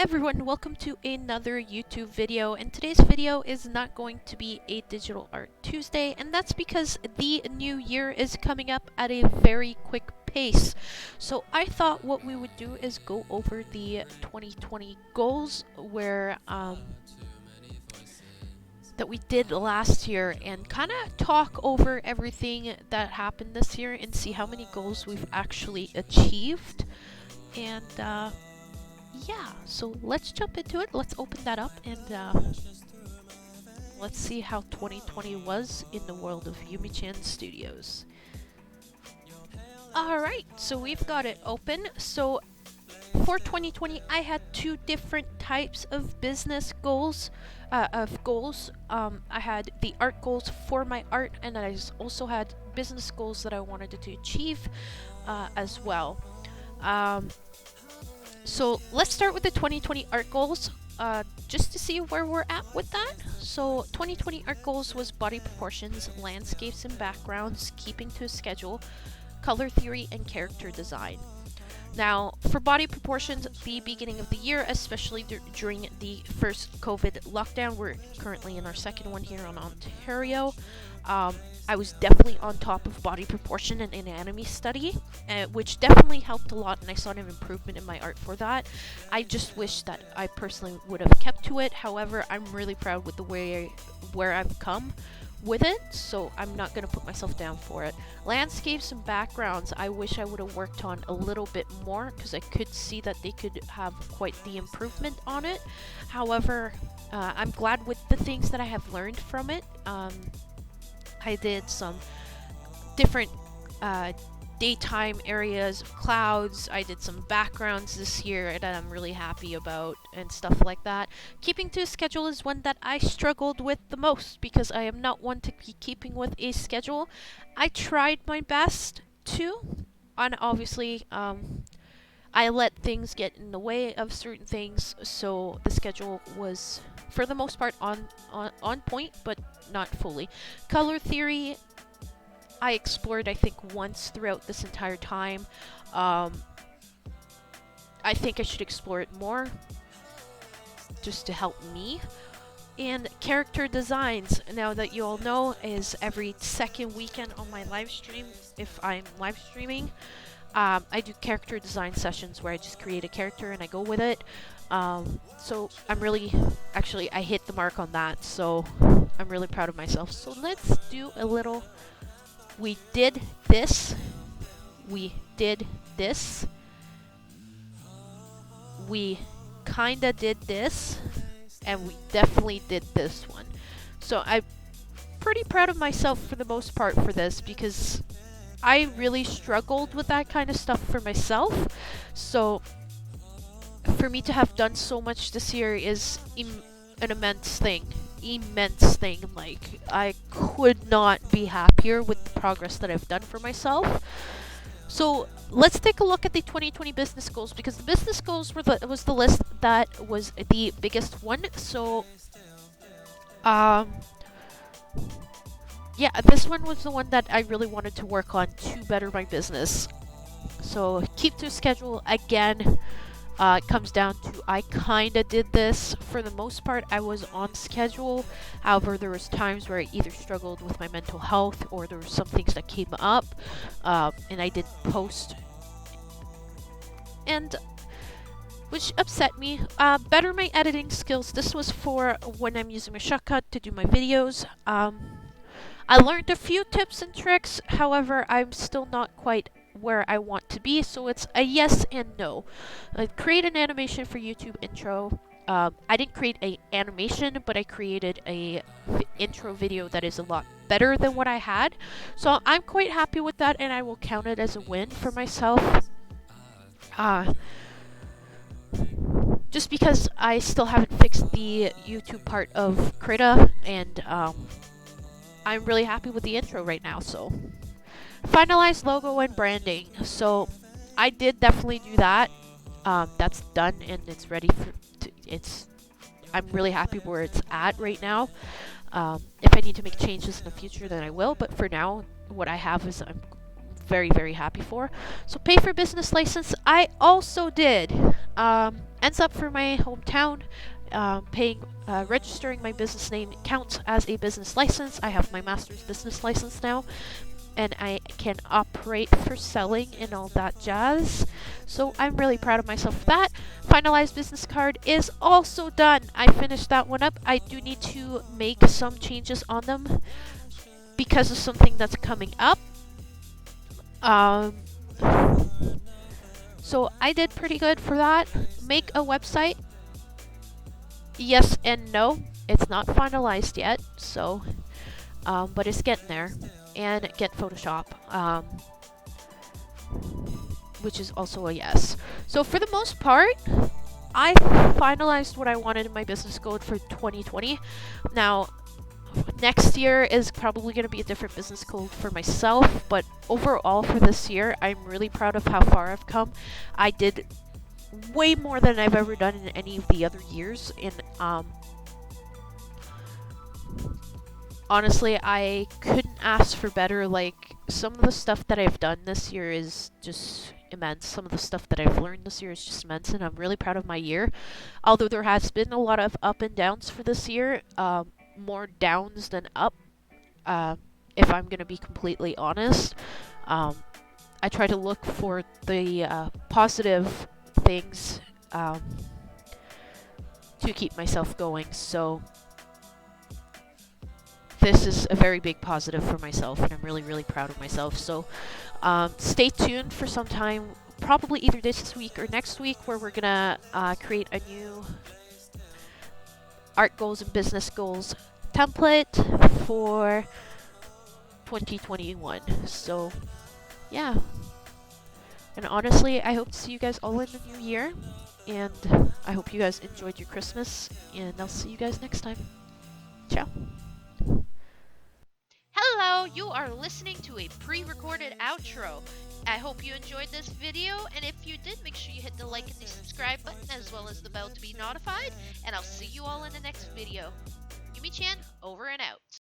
everyone, welcome to another YouTube video, and today's video is not going to be a Digital Art Tuesday, and that's because the new year is coming up at a very quick pace. So I thought what we would do is go over the 2020 goals that we did last year and kind of talk over everything that happened this year and see how many goals we've actually achieved. And yeah, so let's jump into it. Let's open that up and let's see how 2020 was in the world of YumichanStudios. Alright, so we've got it open. So for 2020, I had two different types of business goals. I had the art goals for my art, and I also had business goals that I wanted to achieve as well. So let's start with the 2020 art goals, just to see where we're at with that. So 2020 art goals was body proportions, landscapes and backgrounds, keeping to a schedule, color theory, and character design. Now, for body proportions, the beginning of the year, especially during the first COVID lockdown, we're currently in our second one here in Ontario, I was definitely on top of body proportion and anatomy study, which definitely helped a lot, and I saw an improvement in my art for that. I just wish that I personally would have kept to it. However, I'm really proud with the where I've come with it, so I'm not going to put myself down for it. Landscapes and backgrounds, I wish I would have worked on a little bit more, because I could see that they could have quite the improvement on it. However, I'm glad with the things that I have learned from it. I did some different daytime areas of clouds. I did some backgrounds this year that I'm really happy about and stuff like that. Keeping to a schedule is one that I struggled with the most, because I am not one to be keeping with a schedule. I tried my best to, and obviously I let things get in the way of certain things, so the schedule was for the most part on point, but not fully. Color theory, I explored, I think, once throughout this entire time. I think I should explore it more, just to help me. And character designs, now that you all know, is every second weekend on my live stream, if I'm live streaming. I do character design sessions where I just create a character and I go with it. So I'm really, actually, I hit the mark on that, so I'm really proud of myself. So let's do a little, we did this, we did this, we kinda did this, and we definitely did this one. So I'm pretty proud of myself for the most part for this, because I really struggled with that kind of stuff for myself. So for me to have done so much this year is an immense thing. Like, I could not be happier with the progress that I've done for myself. So let's take a look at the 2020 business goals, because the business goals was the list that was the biggest one. So yeah, this one was the one that I really wanted to work on to better my business. So keep to schedule again. It comes down to, I kinda did this. For the most part, I was on schedule. However, there was times where I either struggled with my mental health, or there were some things that came up, and I didn't post, and which upset me. Better my editing skills. This was for when I'm using my shortcut to do my videos. I learned a few tips and tricks, however, I'm still not quite where I want to be, so it's a yes and no. Create an animation for YouTube intro. I didn't create an animation, but I created a intro video that is a lot better than what I had. So I'm quite happy with that, and I will count it as a win for myself. Just because I still haven't fixed the YouTube part of Krita, and I'm really happy with the intro right now. So finalize logo and branding. So I did definitely do that. That's done and it's ready for. I'm really happy where it's at right now. If I need to make changes in the future, then I will. But for now, what I have is I'm very, very happy for. So pay for business license. I also did. ends up for my hometown. Registering my business name counts as a business license. I have my master's business license now, and I can operate for selling and all that jazz. So I'm really proud of myself for that. Finalized business card is also done. I finished that one up. I do need to make some changes on them because of something that's coming up. So I did pretty good for that. Make a website. Yes and no. It's not finalized yet, so but it's getting there. And get Photoshop, which is also a yes. So for the most part, I finalized what I wanted in my business code for 2020. Now, next year is probably going to be a different business code for myself, but overall for this year, I'm really proud of how far I've come. I did way more than I've ever done in any of the other years, and honestly, I couldn't ask for better. Like, some of the stuff that I've done this year is just immense. Some of the stuff that I've learned this year is just immense, and I'm really proud of my year. Although there has been a lot of up and downs for this year, more downs than up, if I'm going to be completely honest. I try to look for the positive things to keep myself going, so this is a very big positive for myself, and I'm really, really proud of myself. So stay tuned for some time, probably either this week or next week, where we're gonna create a new art goals and business goals template for 2021. So yeah, and honestly, I hope to see you guys all in the new year, and I hope you guys enjoyed your Christmas, and I'll see you guys next time. Ciao. Hello, you are listening to a pre-recorded outro. I hope you enjoyed this video, and if you did, make sure you hit the like and the subscribe button, as well as the bell to be notified, and I'll see you all in the next video. YumichanStudios, over and out.